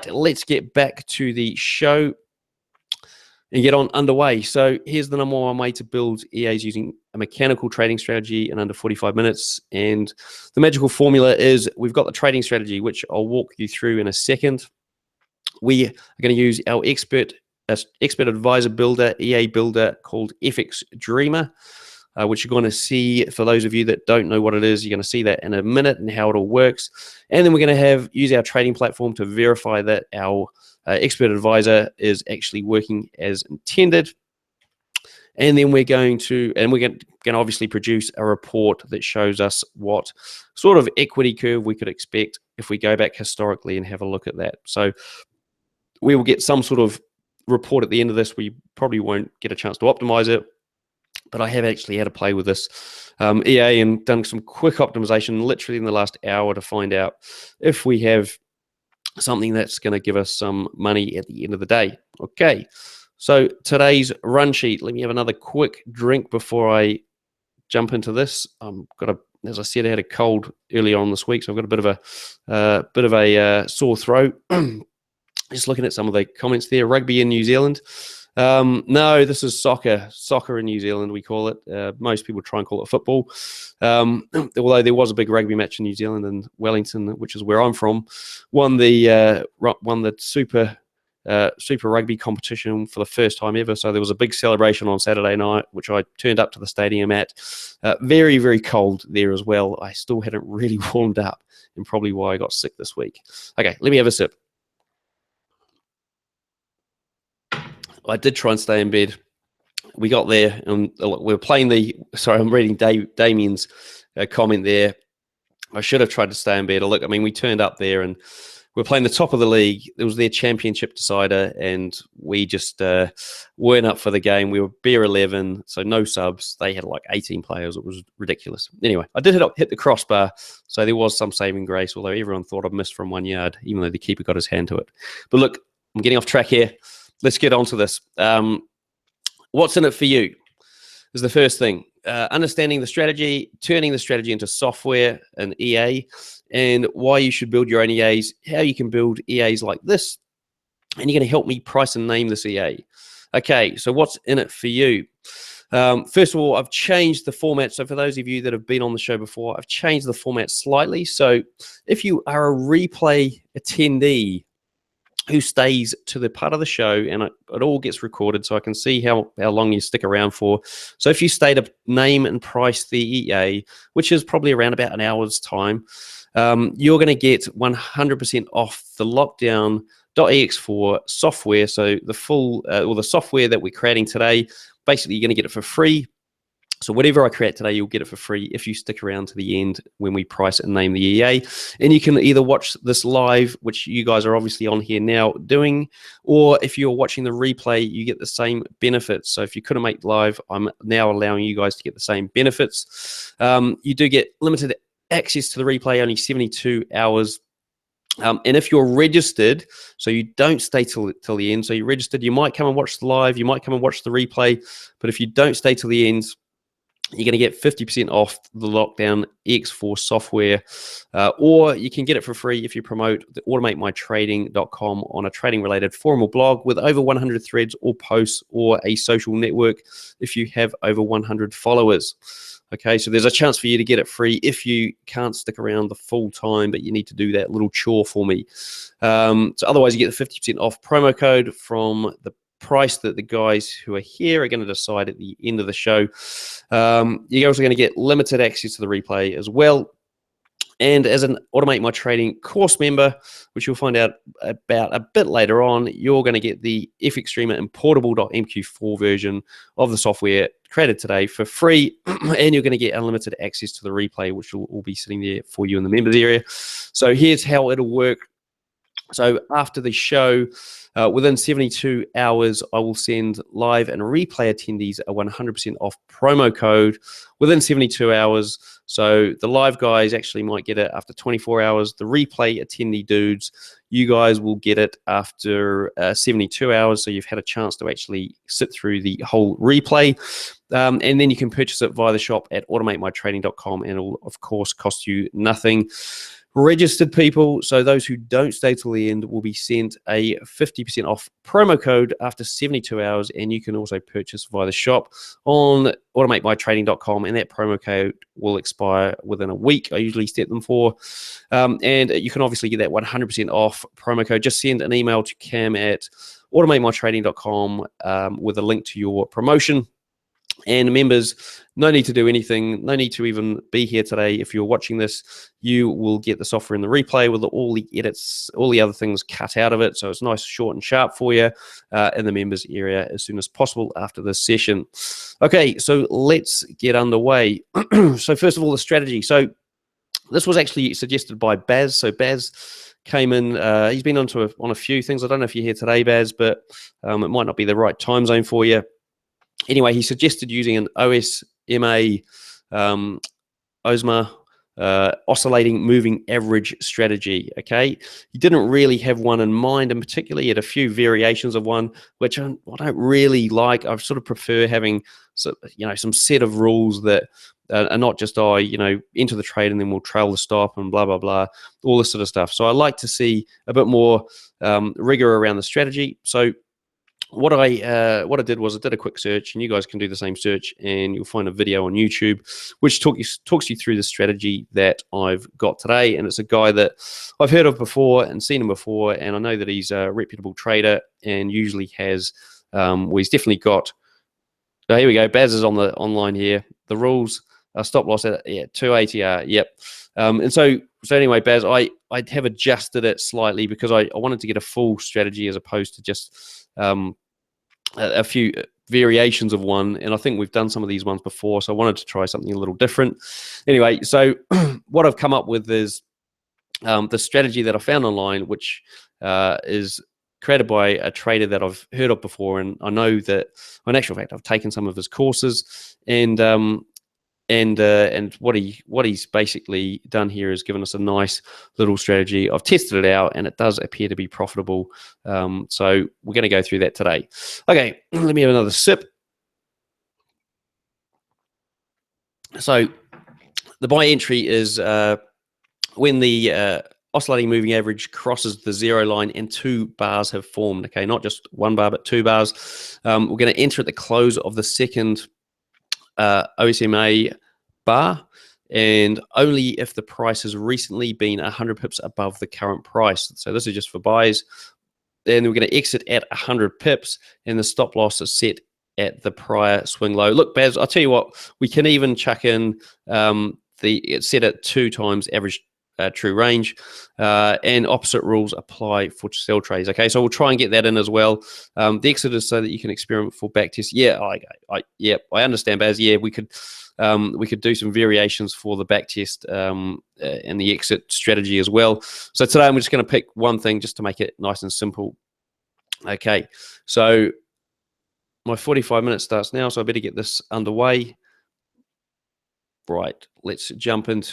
let's get back to the show and get on underway. So here's the number one way to build EAs using a mechanical trading strategy in under 45 minutes. And the magical formula is we've got the trading strategy, which I'll walk you through in a second. We are going to use our expert advisor builder, EA builder called FxDreema, which you're going to see. For those of you that don't know what it is, you're going to see that in a minute and how it all works. And then we're going to use our trading platform to verify that our expert advisor is actually working as intended. And then we're going to obviously produce a report that shows us what sort of equity curve we could expect if we go back historically and have a look at that. So we will get some sort of report at the end of this. We probably won't get a chance to optimize it, but I have actually had to play with this EA and done some quick optimization literally in the last hour to find out if we have something that's going to give us some money at the end of the day. Okay, so today's run sheet. Let me have another quick drink before I jump into this. As I said, I had a cold earlier on this week, so I've got a bit of a sore throat. Just looking at some of the comments there. Rugby in New Zealand. No, this is soccer. Soccer in New Zealand, we call it. Most people try and call it football. Although there was a big rugby match in New Zealand, and Wellington, which is where I'm from, won the Super Rugby competition for the first time ever. So there was a big celebration on Saturday night, which I turned up to the stadium at. Very, very cold there as well. I still hadn't really warmed up, and probably why I got sick this week. Okay, let me have a sip. I did try and stay in bed. We got there and we were playing sorry, I'm reading Damien's comment there. I should have tried to stay in bed. Look, I mean, we turned up there and we're playing the top of the league. It was their championship decider, and we just weren't up for the game. We were bare 11, so no subs. They had like 18 players. It was ridiculous. Anyway, I did hit the crossbar, so there was some saving grace, although everyone thought I'd missed from 1 yard, even though the keeper got his hand to it. But look, I'm getting off track here. Let's get on to this. What's in it for you is the first thing. Understanding the strategy, turning the strategy into software and EA, and why you should build your own EAs, how you can build EAs like this, and you're going to help me price and name this EA. Okay, so what's in it for you? First of all, I've changed the format. So for those of you that have been on the show before, I've changed the format slightly. So if you are a replay attendee who stays to the part of the show, and it all gets recorded so I can see how long you stick around for. So if you stay to name and price the EA, which is probably around about an hour's time, you're going to get 100% off the lockdown.ex4 software. So the full, or the software that we're creating today, basically you're going to get it for free. So whatever I create today, you'll get it for free if you stick around to the end when we price and name the EA. And you can either watch this live, which you guys are obviously on here now doing, or if you're watching the replay, you get the same benefits. So if you couldn't make live, I'm now allowing you guys to get the same benefits. You do get limited access to the replay, only 72 hours. And if you're registered, so you don't stay till the end, so you're registered, you might come and watch the live, you might come and watch the replay, but if you don't stay till the end, you're going to get 50% off the Lockdown X4 software, or you can get it for free if you promote the automatemytrading.com on a trading-related forum or blog with over 100 threads or posts, or a social network if you have over 100 followers. Okay, so there's a chance for you to get it free if you can't stick around the full time, but you need to do that little chore for me. So otherwise, you get the 50% off promo code from the price that the guys who are here are going to decide at the end of the show. You're also going to get limited access to the replay as well. And as an Automate My Trading course member, which you'll find out about a bit later on, you're going to get the FxDreema importable.mq4 version of the software created today for free. And you're going to get unlimited access to the replay, which will all be sitting there for you in the members area. So here's how it'll work. So after the show, within 72 hours, I will send live and replay attendees a 100% off promo code within 72 hours. So the live guys actually might get it after 24 hours. The replay attendee dudes, you guys will get it after 72 hours. So you've had a chance to actually sit through the whole replay. And then you can purchase it via the shop at automatemytrading.com, and it will, of course, cost you nothing. Registered people, so those who don't stay till the end, will be sent a 50% off promo code after 72 hours, and you can also purchase via the shop on automatemytrading.com, and that promo code will expire within a week. I usually set them for, and you can obviously get that 100% off promo code. Just send an email to cam@automatemytrading.com with a link to your promotion. And members, no need to do anything, no need to even be here today. If you're watching this, you will get this offer in the replay with all the edits, all the other things cut out of it. So it's nice, short and sharp for you in the members area as soon as possible after this session. Okay, so let's get underway. So first of all, the strategy. So this was actually suggested by Baz. So Baz came in, he's been on a few things. I don't know if you're here today, Baz, but it might not be the right time zone for you. Anyway, he suggested using an OsMA, OsMA, oscillating moving average strategy. Okay, he didn't really have one in mind, and particularly he had a few variations of one, which I don't really like. I sort of prefer having some set of rules that are not just enter the trade and then we'll trail the stop and blah blah blah, all this sort of stuff. So I like to see a bit more rigor around the strategy. So what I did was I did a quick search, and you guys can do the same search, and you'll find a video on YouTube which talks you through the strategy that I've got today. And it's a guy that I've heard of before and seen him before, and I know that he's a reputable trader and usually has. He's definitely got. Oh, here we go. Baz is on the online here. The rules are stop loss at 280R. Yep. And so anyway, Baz, I have adjusted it slightly because I wanted to get a full strategy as opposed to just a few variations of one, and I think we've done some of these ones before, so I wanted to try something a little different. Anyway, so what I've come up with is the strategy that I found online, which is created by a trader that I've heard of before, and I know that, in actual fact, I've taken some of his courses, and what he's basically done here is given us a nice little strategy. I've tested it out, and it does appear to be profitable. So we're going to go through that today. Okay, let me have another sip. So the buy entry is when the oscillating moving average crosses the zero line and 2 bars have formed. Okay, not just 1 bar, but 2 bars. We're going to enter at the close of the second OsMA bar, and only if the price has recently been 100 pips above the current price. So this is just for buys. Then we're going to exit at 100 pips, and the stop loss is set at the prior swing low. Look, Baz, I'll tell you what, we can even chuck in it's set at 2 times average true range, and opposite rules apply for sell trades. Okay, so we'll try and get that in as well. The exit is so that you can experiment for back tests. Yeah, I understand, Baz. Yeah, we could do some variations for the back test and the exit strategy as well. So today I'm just going to pick one thing just to make it nice and simple. Okay, so my 45 minutes starts now, so I better get this underway. Right, let's jump into